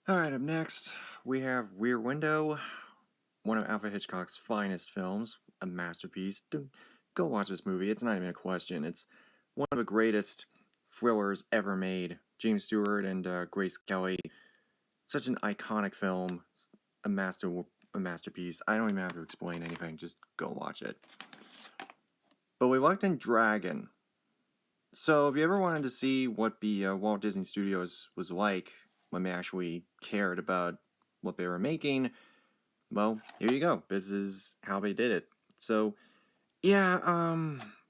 Alright, up next, we have Rear Window, one of Alfred Hitchcock's finest films, a masterpiece. Go watch this movie, it's not even a question. It's one of the greatest thrillers ever made. James Stewart and Grace Kelly. Such an iconic film, a masterpiece. I don't even have to explain anything, just go watch it. But we walked in Dragon. So, if you ever wanted to see what the Walt Disney Studios was like when they actually cared about what they were making, well, here you go. This is how they did it. So, yeah,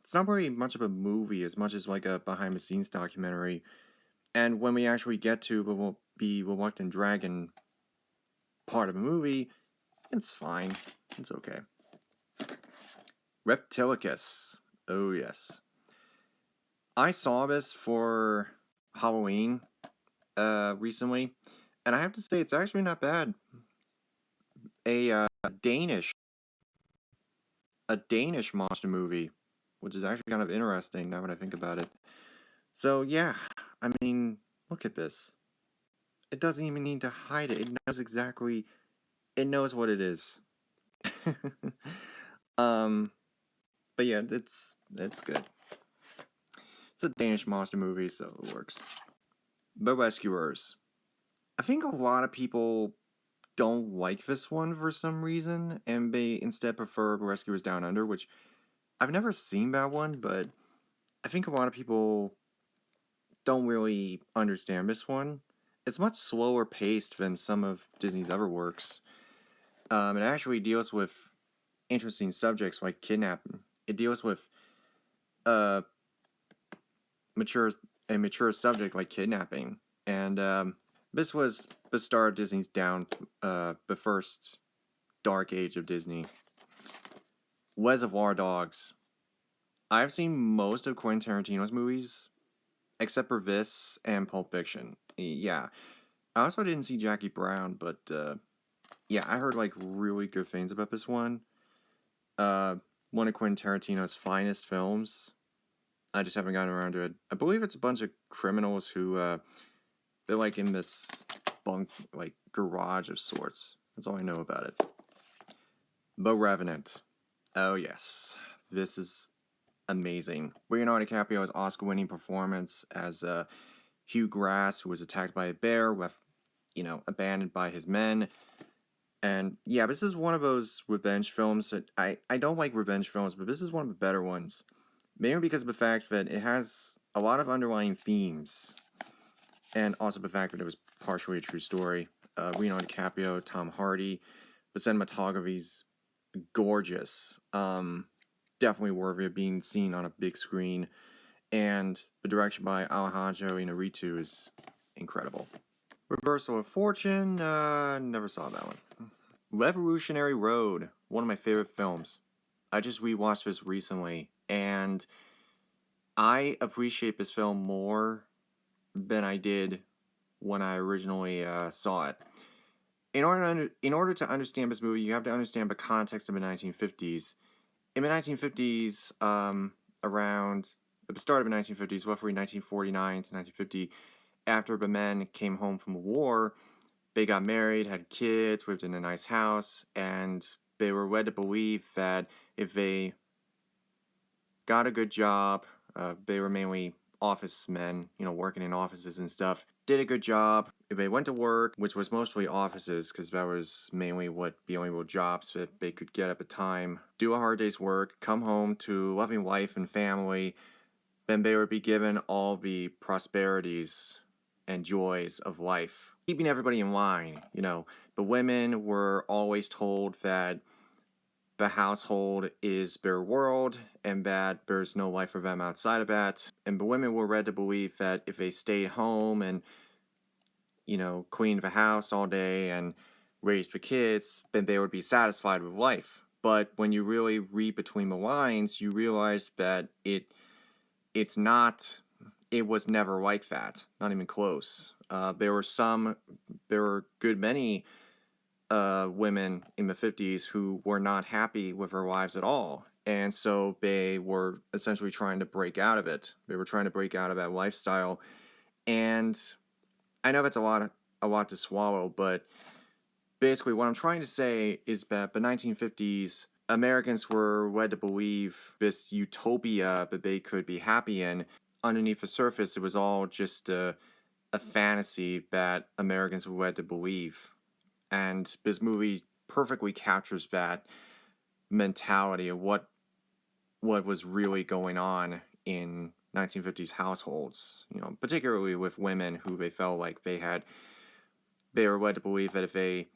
it's not very much of a movie as much as like a behind the scenes documentary. And when we actually get to the Reluctant Dragon part of the movie, it's fine. It's okay. Reptilicus. Oh, yes. I saw this for Halloween recently, and I have to say it's actually not bad. A Danish monster movie, which is actually kind of interesting now that I think about it. So yeah, I mean, look at this. It doesn't even need to hide it. It knows exactly. It knows what it is. um, but yeah, it's good. It's a Danish monster movie, so it works. The Rescuers. I think a lot of people don't like this one for some reason, and they instead prefer Rescuers Down Under, which I've never seen that one, but I think a lot of people don't really understand this one. It's much slower paced than some of Disney's other works. It actually deals with interesting subjects like kidnapping. It deals with uh, mature a mature subject like kidnapping, and this was the start of Disney's the first dark age of Disney. Reservoir Dogs. I've seen most of Quentin Tarantino's movies, except for this and Pulp Fiction. Yeah. I also didn't see Jackie Brown, but yeah, I heard like really good things about this one. One of Quentin Tarantino's finest films. I just haven't gotten around to it. I believe it's a bunch of criminals who they're like in this bunk like garage of sorts. That's all I know about it. The Revenant. Oh yes, this is amazing. Leonardo DiCaprio's Oscar-winning performance as Hugh Grass, who was attacked by a bear, abandoned by his men. And yeah, this is one of those revenge films that I don't like revenge films, but this is one of the better ones. Mainly because of the fact that it has a lot of underlying themes. And also the fact that it was partially a true story. Leonardo DiCaprio, Tom Hardy, the cinematography's gorgeous. Definitely worthy of being seen on a big screen. And the direction by Alejandro Inarritu is incredible. Reversal of Fortune, never saw that one. Revolutionary Road, one of my favorite films. I just rewatched this recently, and I appreciate this film more than I did when I originally saw it. In order to understand this movie, you have to understand the context of the 1950s. In the 1950s, around at the start of the 1950s, roughly 1949 to 1950, after the men came home from the war, they got married, had kids, lived in a nice house, and they were led to believe that if they got a good job, they were mainly office men, working in offices and stuff, did a good job. If they went to work, which was mostly offices, because that was mainly what the only real jobs that they could get at the time, do a hard day's work, come home to a loving wife and family, then they would be given all the prosperities and joys of life, keeping everybody in line. The women were always told that the household is their world and that there's no life for them outside of that. And the women were led to believe that if they stayed home and, cleaned the house all day and raised the kids, then they would be satisfied with life. But when you really read between the lines, you realize that it was never like that. Not even close. There were a good many women in the 50s who were not happy with their wives at all. And so they were essentially trying to break out of it. They were trying to break out of that lifestyle. And I know that's a lot a lot to swallow, but basically what I'm trying to say is that the 1950s Americans were led to believe this utopia that they could be happy in. Underneath the surface, it was all just a fantasy that Americans were led to believe. And this movie perfectly captures that mentality of what was really going on in 1950s households, particularly with women who they felt like they were led to believe that if they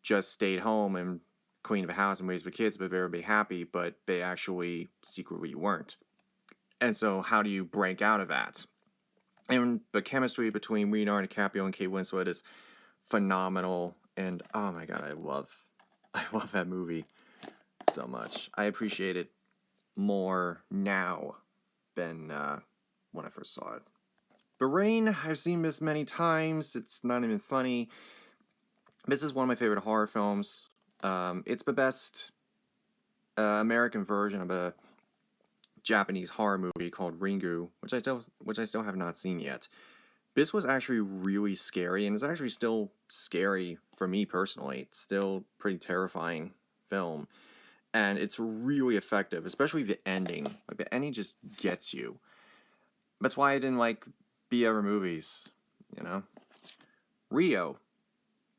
just stayed home and cleaned the house and raised the kids, that they would be happy, but they actually secretly weren't. And so how do you break out of that? And the chemistry between Leonardo DiCaprio and Kate Winslet is phenomenal, and oh my god, I love that movie so much. I appreciate it more now than when I first saw it. The Rain, I've seen this many times. It's not even funny. This is one of my favorite horror films. It's the best American version of a Japanese horror movie called Ringu, which I still have not seen yet. This was actually really scary, and it's actually still scary for me personally. It's still pretty terrifying film, and it's really effective, especially the ending. Like, the ending just gets you. That's why I didn't like the other movies, Rio,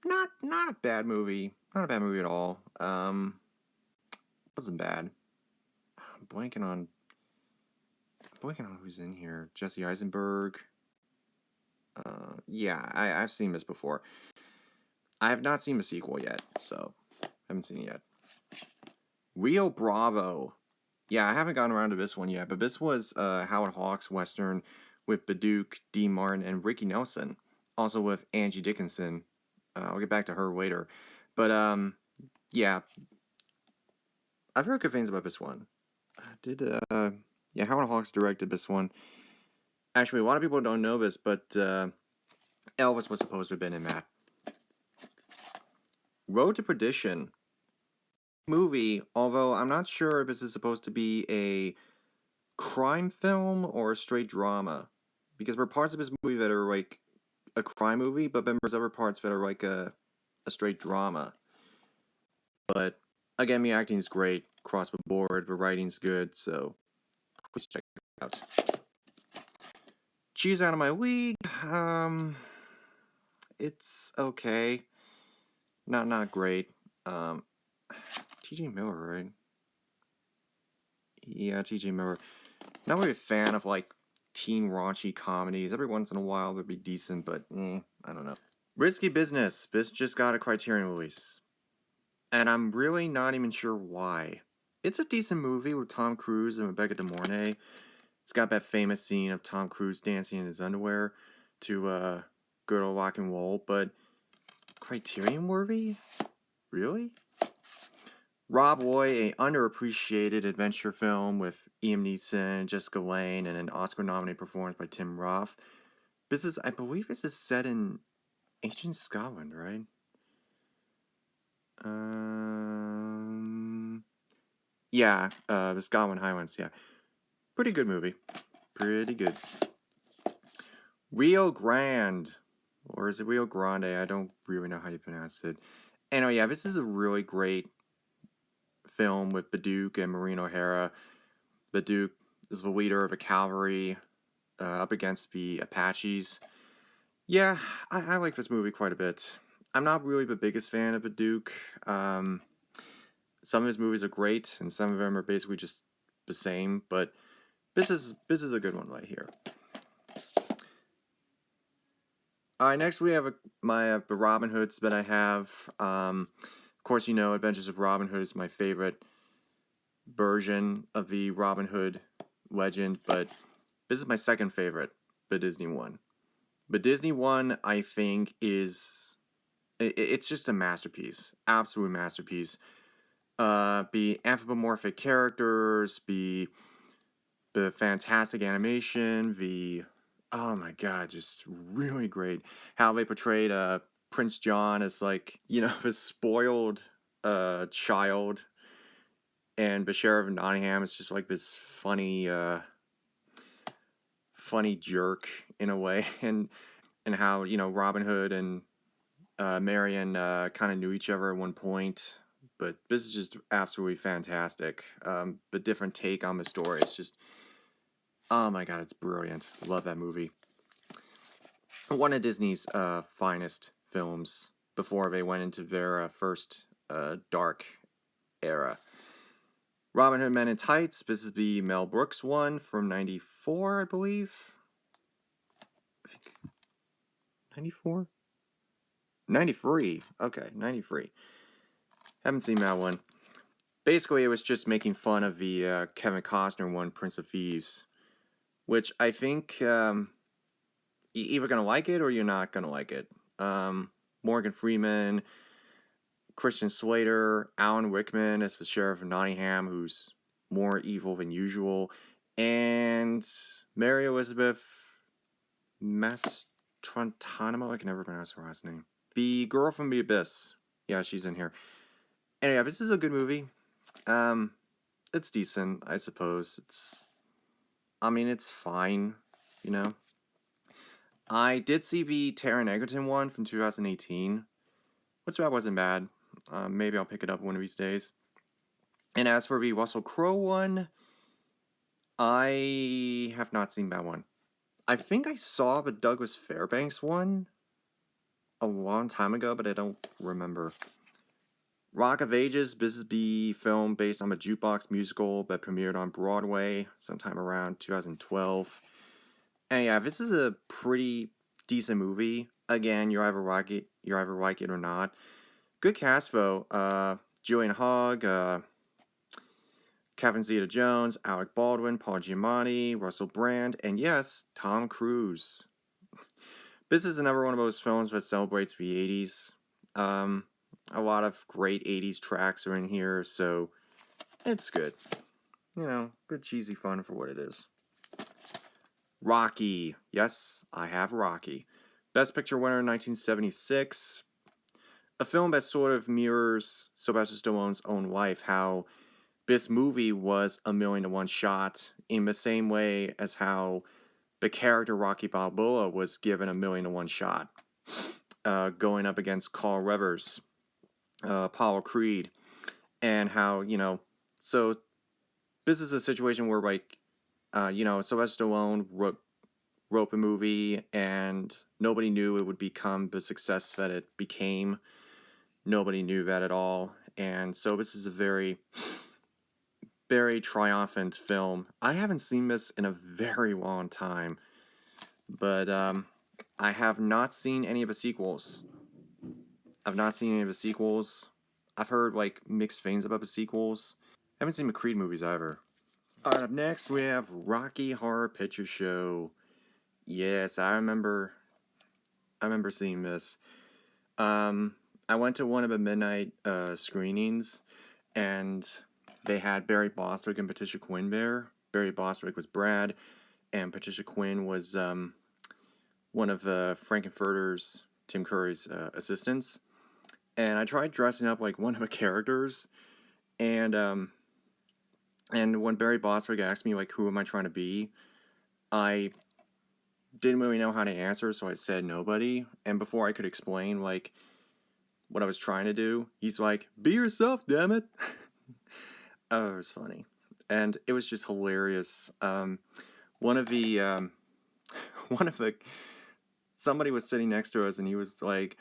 not a bad movie. Not a bad movie at all. Wasn't bad. I'm blanking on who's in here. Jesse Eisenberg. Yeah, I've seen this before. I have not seen the sequel yet, so I haven't seen it yet. Rio Bravo. Yeah, I haven't gotten around to this one yet, but this was Howard Hawks Western with Baduke, Dean Martin, and Ricky Nelson. Also with Angie Dickinson. I'll get back to her later. But, yeah. I've heard good things about this one. Howard Hawks directed this one. Actually, a lot of people don't know this, but Elvis was supposed to have been in that. Road to Perdition movie, although I'm not sure if this is supposed to be a crime film or a straight drama, because there are parts of this movie that are like a crime movie, but then there's other parts that are like a straight drama. But again, the acting is great across the board, the writing's good, so please check it out. Cheese Out of My League, it's okay. Not great. T.J. Miller, right? Yeah, T.J. Miller. Not really a fan of, like, teen raunchy comedies. Every once in a while they'd be decent, but, I don't know. Risky Business. This just got a Criterion release. And I'm really not even sure why. It's a decent movie with Tom Cruise and Rebecca De Mornay. It's got that famous scene of Tom Cruise dancing in his underwear to good old rock and roll, but Criterion worthy? Really? Rob Roy, a underappreciated adventure film with Liam Neeson, Jessica Lange, and an Oscar-nominated performance by Tim Roth. I believe this is set in ancient Scotland, right? The Scotland Highlands, yeah. Pretty good movie. Pretty good. Rio Grande. Or is it Rio Grande? I don't really know how you pronounce it. Anyway, yeah, this is a really great film with Baduke and Maureen O'Hara. Baduke is the leader of a cavalry up against the Apaches. Yeah, I like this movie quite a bit. I'm not really the biggest fan of Baduke. Some of his movies are great, and some of them are basically just the same, but this is a good one right here. Next we have the Robin Hoods that I have. Of course, Adventures of Robin Hood is my favorite version of the Robin Hood legend, but this is my second favorite, the Disney one. The Disney one, I think, it's just a masterpiece. Absolute masterpiece. The anthropomorphic characters, the fantastic animation, oh my god, just really great. How they portrayed Prince John as this spoiled child, and the Sheriff of Nottingham is just like this funny jerk in a way. And and how, Robin Hood and Marion kind of knew each other at one point. But this is just absolutely fantastic. The different take on the story. It's just, oh my god, it's brilliant. Love that movie. One of Disney's finest films before they went into their first dark era. Robin Hood Men in Tights. This is the Mel Brooks one from '94, I believe. 94? 93. Okay, 93. Haven't seen that one. Basically, it was just making fun of the Kevin Costner one, Prince of Thieves, which I think you're either going to like it or you're not going to like it. Morgan Freeman, Christian Slater, Alan Rickman as the Sheriff of Nottingham, who's more evil than usual, and Mary Elizabeth Mastrantonimo, I can never pronounce her last name. The girl from the Abyss. Yeah, she's in here. Anyway, this is a good movie. It's decent, I suppose. It's fine, I did see the Taron Egerton one from 2018, which that wasn't bad. Maybe I'll pick it up one of these days. And as for the Russell Crowe one, I have not seen that one. I think I saw the Douglas Fairbanks one a long time ago, but I don't remember. Rock of Ages, this is the film based on a jukebox musical that premiered on Broadway sometime around 2012. And yeah, this is a pretty decent movie. Again, you either like it or not. Good cast though. Julian Hogg, Catherine Zeta-Jones, Alec Baldwin, Paul Giamatti, Russell Brand, and yes, Tom Cruise. This is another one of those films that celebrates the 80s. A lot of great 80s tracks are in here, so it's good. Good cheesy fun for what it is. Rocky. Yes, I have Rocky. Best Picture winner in 1976. A film that sort of mirrors Sylvester Stallone's own life, how this movie was a 1,000,000-to-1 shot in the same way as how the character Rocky Balboa was given a 1,000,000-to-1 shot. Going up against Carl Weathers, Apollo Creed, and how, so this is a situation where, like, Sylvester Stallone wrote the movie and nobody knew it would become the success that it became. Nobody knew that at all. And so this is a very, very triumphant film. I haven't seen this in a very long time, but I have not seen any of the sequels. I've heard mixed things about the sequels. I haven't seen the Creed movies either. Alright, up next we have Rocky Horror Picture Show. Yes, I remember seeing this. I went to one of the midnight screenings, and they had Barry Bostwick and Patricia Quinn there. Barry Bostwick was Brad, and Patricia Quinn was one of Frankenfurter's, Tim Curry's assistants. And I tried dressing up like one of the characters, and when Barry Bostwick asked me who am I trying to be, I didn't really know how to answer, so I said nobody. And before I could explain what I was trying to do, he's like, "Be yourself, damn it!" Oh, it was funny, and it was just hilarious. Somebody was sitting next to us, and he was like,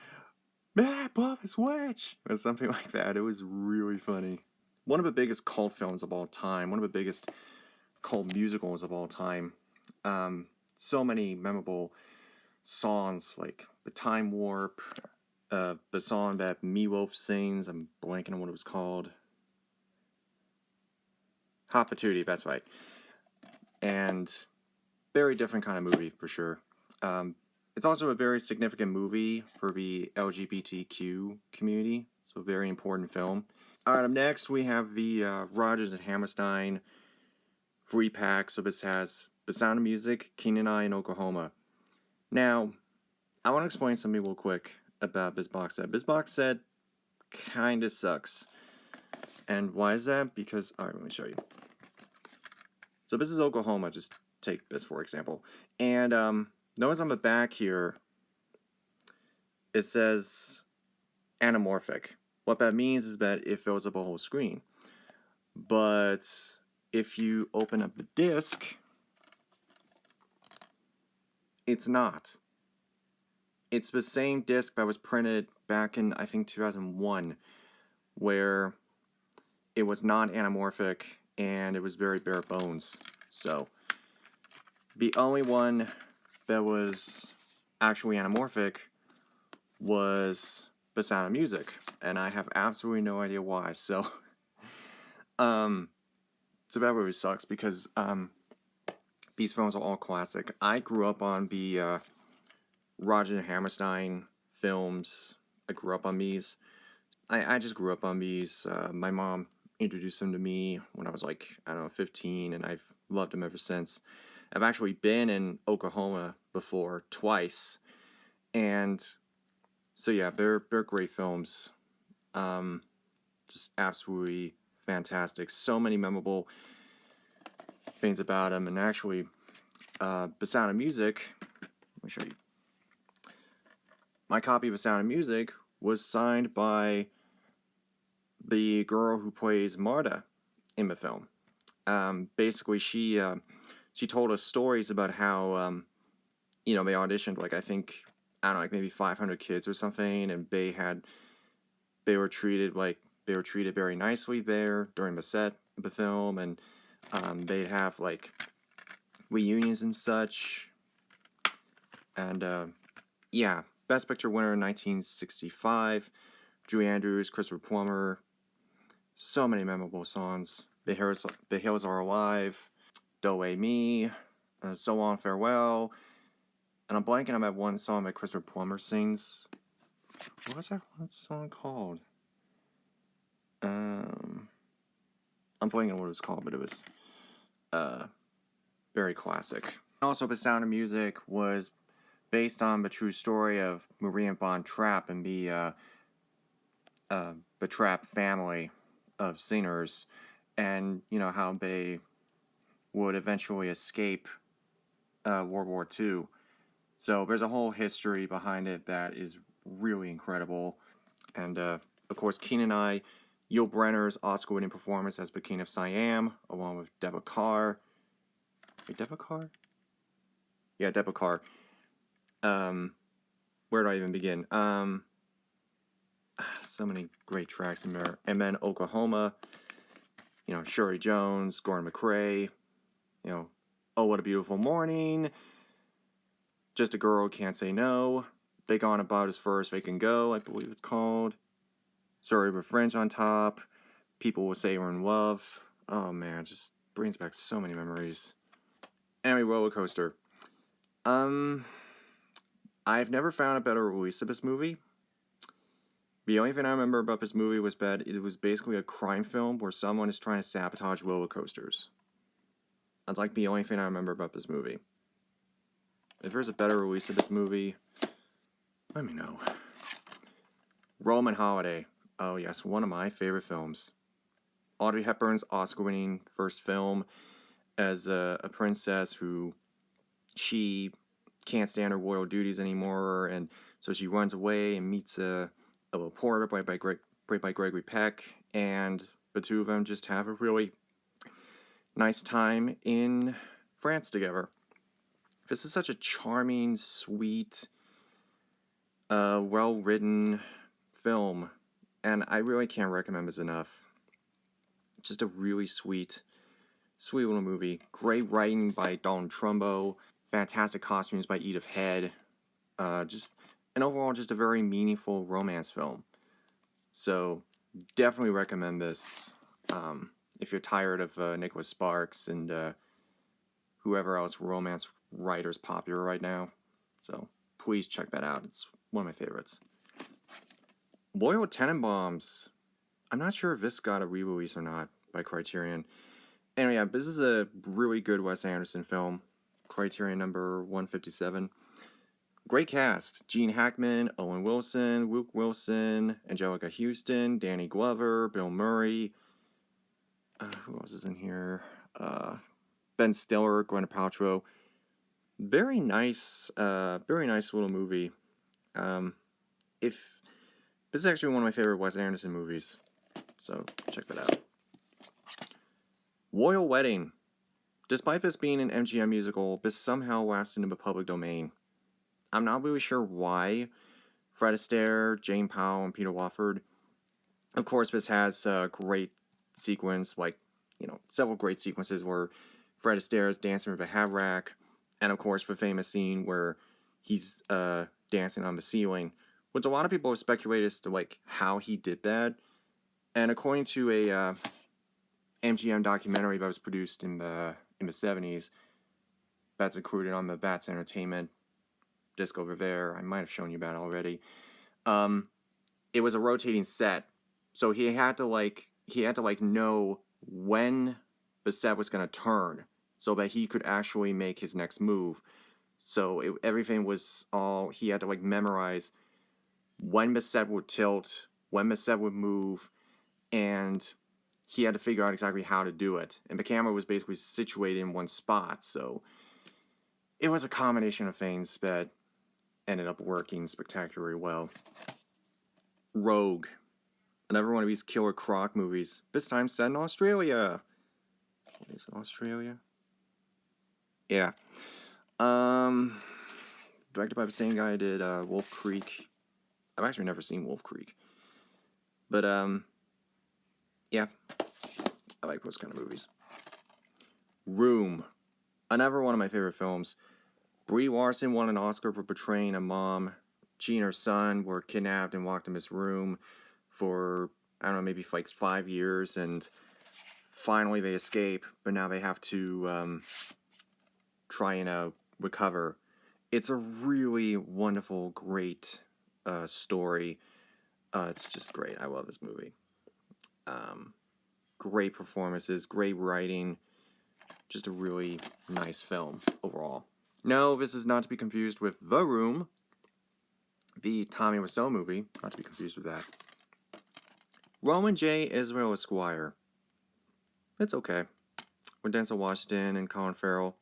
"Man, Bob is Switch," or something like that. It was really funny. One of the biggest cult films of all time. One of the biggest cult musicals of all time. So many memorable songs like the Time Warp, the song that Meatloaf sings. I'm blanking on what it was called. Hot Patootie, that's right. And very different kind of movie for sure. It's also a very significant movie for the LGBTQ community, so a very important film. Alright, up next we have the Rodgers and Hammerstein 3-pack. So this has The Sound of Music, Keen and I in Oklahoma. Now, I want to explain something real quick about this box set. This box set kind of sucks. And why is that? Because, alright, let me show you. So this is Oklahoma, just take this for example. And notice on the back here, it says anamorphic. What that means is that it fills up a whole screen. But if you open up the disc, it's not. It's the same disc that was printed back in, I think, 2001, where it was non-anamorphic and it was very bare bones. So the only one that was actually anamorphic was The Sound of Music, and I have absolutely no idea why. So that really sucks because these films are all classic. I grew up on the Roger and Hammerstein films. I grew up on these. I just grew up on these. My mom introduced them to me when I was like, I don't know, 15, and I've loved them ever since. I've actually been in Oklahoma before, twice, and so yeah, they're great films. Just absolutely fantastic. So many memorable things about them, and actually, The Sound of Music. Let me show you. My copy of The Sound of Music was signed by the girl who plays Marta in the film. Basically, she told us stories about how they auditioned like I don't know, like maybe 500 kids or something, and they were treated very nicely there during the set of the film, and they'd have like reunions and such. And yeah, Best Picture winner in 1965, Julie Andrews, Christopher Plummer. So many memorable songs. The Hills Are Alive, Do Re Mi, So Long Farewell. And I'm blanking on that one song that Christopher Plummer sings. What was that one song called? I'm blanking on what it was called, but it was very classic. Also, The Sound of Music was based on the true story of Marie von Trapp and the Trapp family of singers, and how they would eventually escape World War II. So there's a whole history behind it that is really incredible. And of course, Keenan and I, Yul Brynner's Oscar-winning performance as the King of Siam, along with Deborah Carr. Wait, Deborah Carr? Yeah, Deborah Carr. Where do I even begin? So many great tracks in there. And then Oklahoma, Shirley Jones, Gordon McRae, Oh What a Beautiful Morning, Just a Girl Can't Say No, They Gone About as Far as They Can Go, I believe it's called, Sorry with French on Top, People Will Say We're in Love. Oh man, it just brings back so many memories. Anyway, Roller Coaster. I've never found a better release of this movie. The only thing I remember about this movie was that it was basically a crime film where someone is trying to sabotage roller coasters. That's like the only thing I remember about this movie. If there's a better release of this movie, let me know. Roman Holiday. Oh yes, one of my favorite films. Audrey Hepburn's Oscar-winning first film as a princess who she can't stand her royal duties anymore, and so she runs away and meets a reporter played by Gregory Peck, and the two of them just have a really nice time in France together. This is such a charming, sweet, well-written film, and I really can't recommend this enough. Just a really sweet little movie. Great writing by Donald Trumbo. Fantastic costumes by Edith Head. And overall, just a very meaningful romance film. So, definitely recommend this if you're tired of Nicholas Sparks and whoever else romance writers popular right now. So, please check that out. It's one of my favorites. Royal Tenenbaums. I'm not sure if this got a re-release or not by Criterion. Anyway, yeah, this is a really good Wes Anderson film. Criterion number 157. Great cast. Gene Hackman, Owen Wilson, Luke Wilson, Angelica Houston, Danny Glover, Bill Murray. Who else is in here? Ben Stiller, Gwyneth Paltrow. Very nice little movie. If this is actually one of my favorite Wes Anderson movies, so check that out. Royal Wedding. Despite this being an MGM musical, this somehow lapsed into the public domain. I'm not really sure why. Fred Astaire, Jane Powell, and Peter Wofford. Of course, this has a great sequence, several great sequences where Fred Astaire is dancing with a hat rack, and of course, the famous scene where he's dancing on the ceiling, which a lot of people have speculated as to how he did that. And according to a MGM documentary that was produced in the 70s, that's included on the Bats Entertainment disc over there. I might have shown you that already. It was a rotating set, so he had to know when the set was going to turn, so that he could actually make his next move. So everything was all he had to memorize when the set would tilt, when the set would move, and he had to figure out exactly how to do it. And the camera was basically situated in one spot, so it was a combination of things that ended up working spectacularly well. Rogue. Another one of these Killer Croc movies. This time set in Australia. Is it Australia? Yeah. Directed by the same guy who did Wolf Creek. I've actually never seen Wolf Creek. But, yeah. I like those kind of movies. Room. Another one of my favorite films. Brie Larson won an Oscar for portraying a mom. She and her son were kidnapped and locked in this room for, I don't know, maybe 5 years, and finally they escape, but now they have to try and recover. It's a really wonderful, great story. It's just great. I love this movie. Great performances, great writing, just a really nice film overall. No, this is not to be confused with The Room, the Tommy Wiseau movie. Not to be confused with that. Roman J. Israel Esquire. It's okay. With Denzel Washington and Colin Farrell.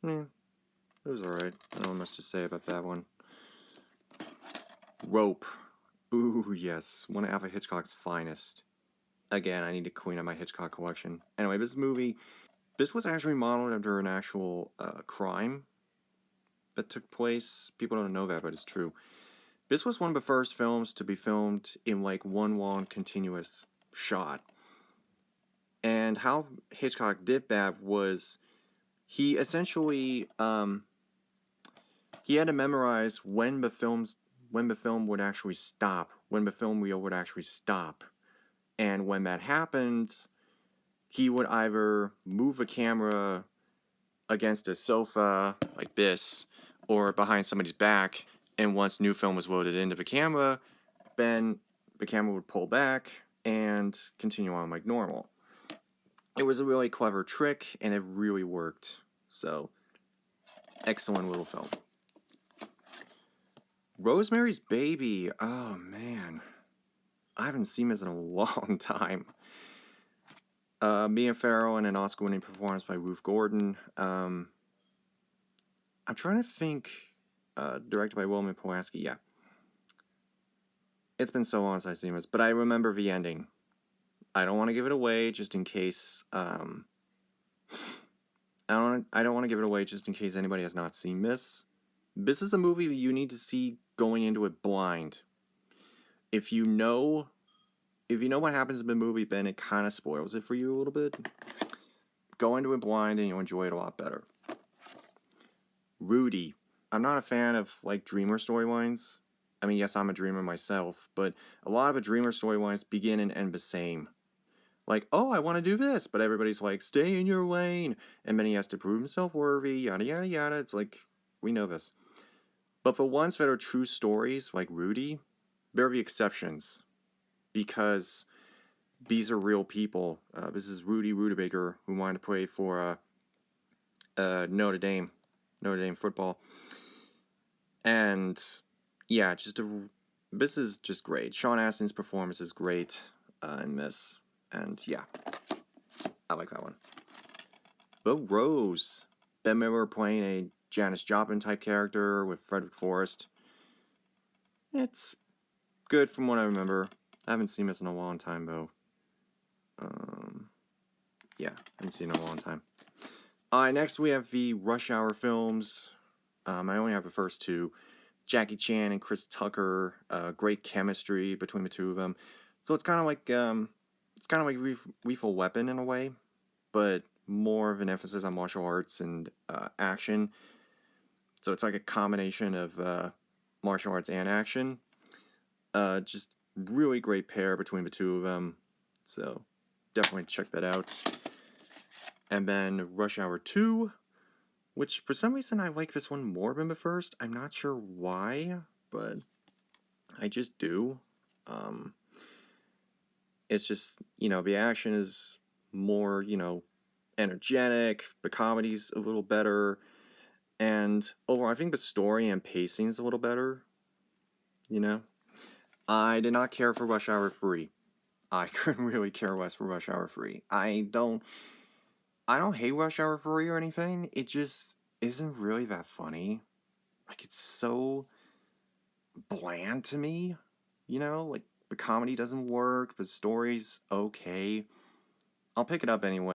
It was alright. I don't know much to say about that one. Rope. Ooh, yes. One of Alfred Hitchcock's finest. Again, I need to clean up my Hitchcock collection. Anyway, this movie, this was actually modeled after an actual crime that took place. People don't know that, but it's true. This was one of the first films to be filmed in one long continuous shot. And how Hitchcock did that was he essentially he had to memorize when the film would actually stop, when the film reel would actually stop. And when that happened, he would either move the camera against a sofa like this or behind somebody's back. And once new film was loaded into the camera, then the camera would pull back and continue on like normal. It was a really clever trick, and it really worked. So, excellent little film. Rosemary's Baby. Oh, man. I haven't seen this in a long time. Mia Farrow and an Oscar-winning performance by Ruth Gordon. I'm trying to think. Directed by William Pulaski. Yeah. It's been so long since I've seen this, but I remember the ending. I don't want to give it away, just in case. I don't want to give it away, just in case anybody has not seen this. This is a movie you need to see going into it blind. If you know what happens in the movie, then it kind of spoils it for you a little bit. Go into it blind, and you'll enjoy it a lot better. Rudy. I'm not a fan of dreamer storylines. I mean, yes, I'm a dreamer myself, but a lot of the dreamer storylines begin and end the same. Oh, I want to do this, but everybody's stay in your lane, and then he has to prove himself worthy, yada, yada, yada. It's we know this. But for ones that are true stories, like Rudy, they're the exceptions, because these are real people. This is Rudy Rudibaker, who wanted to play for Notre Dame football. And yeah, this is just great. Sean Astin's performance is great in this. And yeah, I like that one. The Rose. Ben Miller playing a Janis Joplin type character with Frederick Forrest. It's good from what I remember. I haven't seen this in a long time, though. Yeah, I haven't seen it in a long time. Next we have the Rush Hour films. I only have the first two. Jackie Chan and Chris Tucker. Great chemistry between the two of them. So it's kind of like Lethal Weapon in a way, but more of an emphasis on martial arts and action. So it's like a combination of martial arts and action. Just really great pair between the two of them. So definitely check that out. And then Rush Hour 2, which for some reason I like this one more than the first. I'm not sure why, but I just do. It's just, the action is more, energetic, the comedy's a little better, and overall I think the story and pacing is a little better, I did not care for Rush Hour 3. I couldn't really care less for Rush Hour 3. I don't hate Rush Hour 3 or anything. It just isn't really that funny. Like, it's so bland to me. Like, the comedy doesn't work, the story's okay. I'll pick it up anyway.